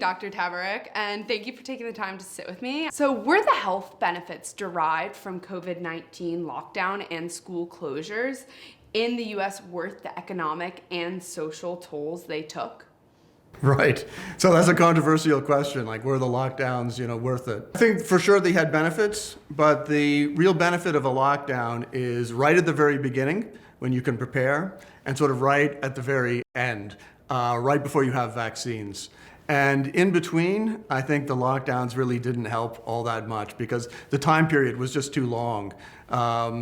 Dr. Tabarrok, and thank you for taking the time to sit with me. So were the health benefits derived from COVID-19 lockdown and school closures in the US worth the economic and social tolls they took? Right. So that's a controversial question. Like, were the lockdowns, worth it? I think for sure they had benefits, but the real benefit of a lockdown is right at the very beginning when you can prepare, and sort of right at the very end, right before you have vaccines. And in between, I think the lockdowns really didn't help all that much because the time period was just too long.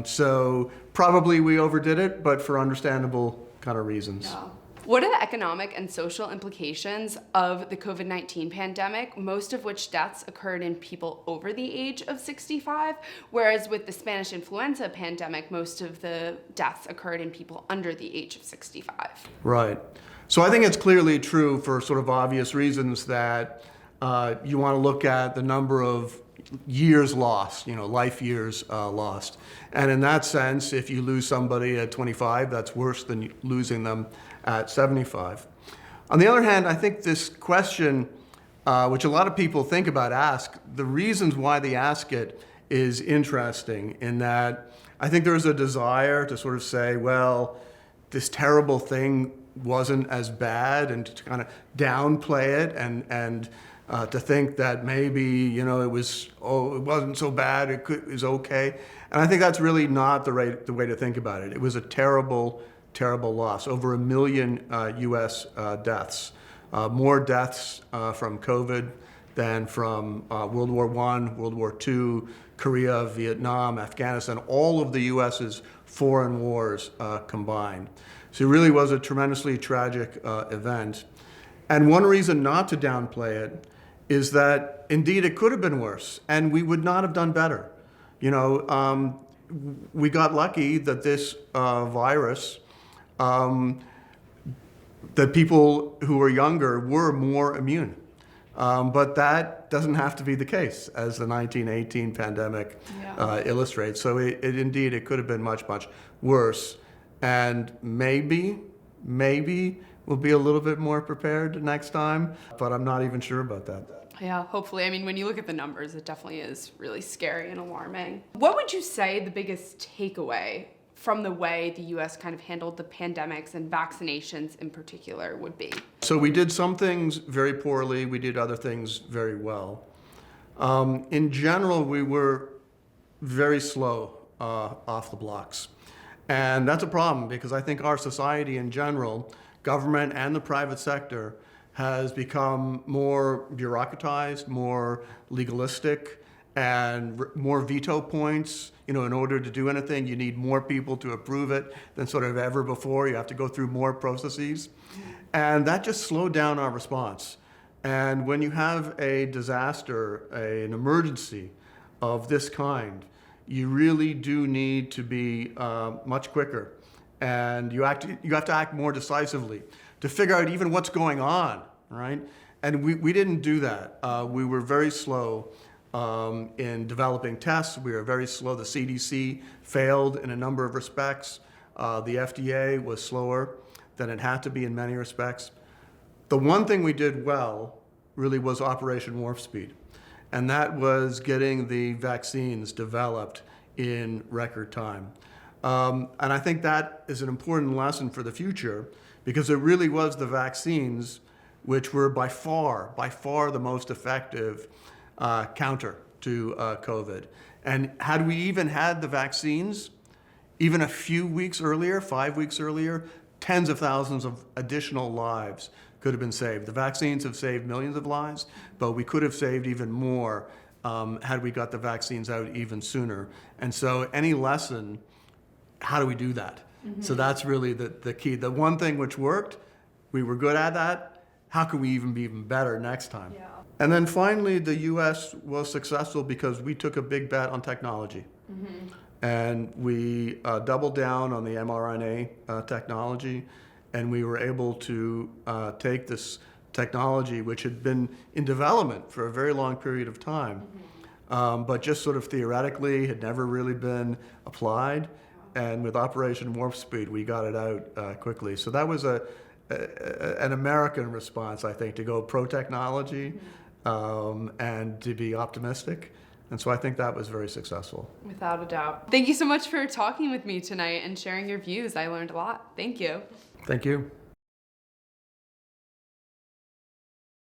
So probably we overdid it, but for understandable kind of reasons. Yeah. What are the economic and social implications of the COVID-19 pandemic, most of which deaths occurred in people over the age of 65, whereas with the Spanish influenza pandemic, most of the deaths occurred in people under the age of 65? Right. So I think it's clearly true for sort of obvious reasons that you want to look at the number of years lost, life years lost. And in that sense, if you lose somebody at 25, that's worse than losing them at 75. On the other hand, I think this question, which a lot of people think about, ask, the reasons why they ask it is interesting in that I think there's a desire to sort of say, well, this terrible thing wasn't as bad, and to kind of downplay it and to think that maybe, it wasn't so bad, it was okay. And I think that's really not the way to think about it. It was a terrible loss. Over 1 million US deaths. More deaths from COVID than from World War I, World War II, Korea, Vietnam, Afghanistan, all of the US's foreign wars combined. So it really was a tremendously tragic event. And one reason not to downplay it is that indeed it could have been worse, and we would not have done better. We got lucky that this virus, that people who were younger were more immune. But that doesn't have to be the case, as the 1918 pandemic illustrates. So it could have been much, much worse. And maybe we'll be a little bit more prepared next time, but I'm not even sure about that. Yeah, hopefully. I mean, when you look at the numbers, it definitely is really scary and alarming. What would you say the biggest takeaway from the way the US kind of handled the pandemics and vaccinations in particular would be? So we did some things very poorly, we did other things very well. In general, we were very slow off the blocks. And that's a problem because I think our society in general, government and the private sector, has become more bureaucratized, more legalistic, and more veto points. In order to do anything, you need more people to approve it than sort of ever before. You have to go through more processes. And that just slowed down our response. And when you have a disaster, an emergency of this kind, you really do need to be much quicker. And you have to act more decisively to figure out even what's going on, right? And we didn't do that. We were very slow in developing tests. We were very slow. The CDC failed in a number of respects. The FDA was slower than it had to be in many respects. The one thing we did well really was Operation Warp Speed. And that was getting the vaccines developed in record time. And I think that is an important lesson for the future because it really was the vaccines which were by far the most effective counter to COVID. And had we even had the vaccines, even a few weeks earlier, 5 weeks earlier, tens of thousands of additional lives could have been saved. The vaccines have saved millions of lives, but we could have saved even more had we got the vaccines out even sooner. And so any lesson, how do we do that? Mm-hmm. So that's really the key. The one thing which worked, we were good at that. How can we even be even better next time? Yeah. And then finally, the US was successful because we took a big bet on technology. Mm-hmm. And we doubled down on the mRNA technology, and we were able to take this technology, which had been in development for a very long period of time, but just sort of theoretically had never really been applied. And with Operation Warp Speed, we got it out quickly. So that was an American response, I think, to go pro-technology and to be optimistic. And so I think that was very successful. Without a doubt. Thank you so much for talking with me tonight and sharing your views. I learned a lot. Thank you. Thank you.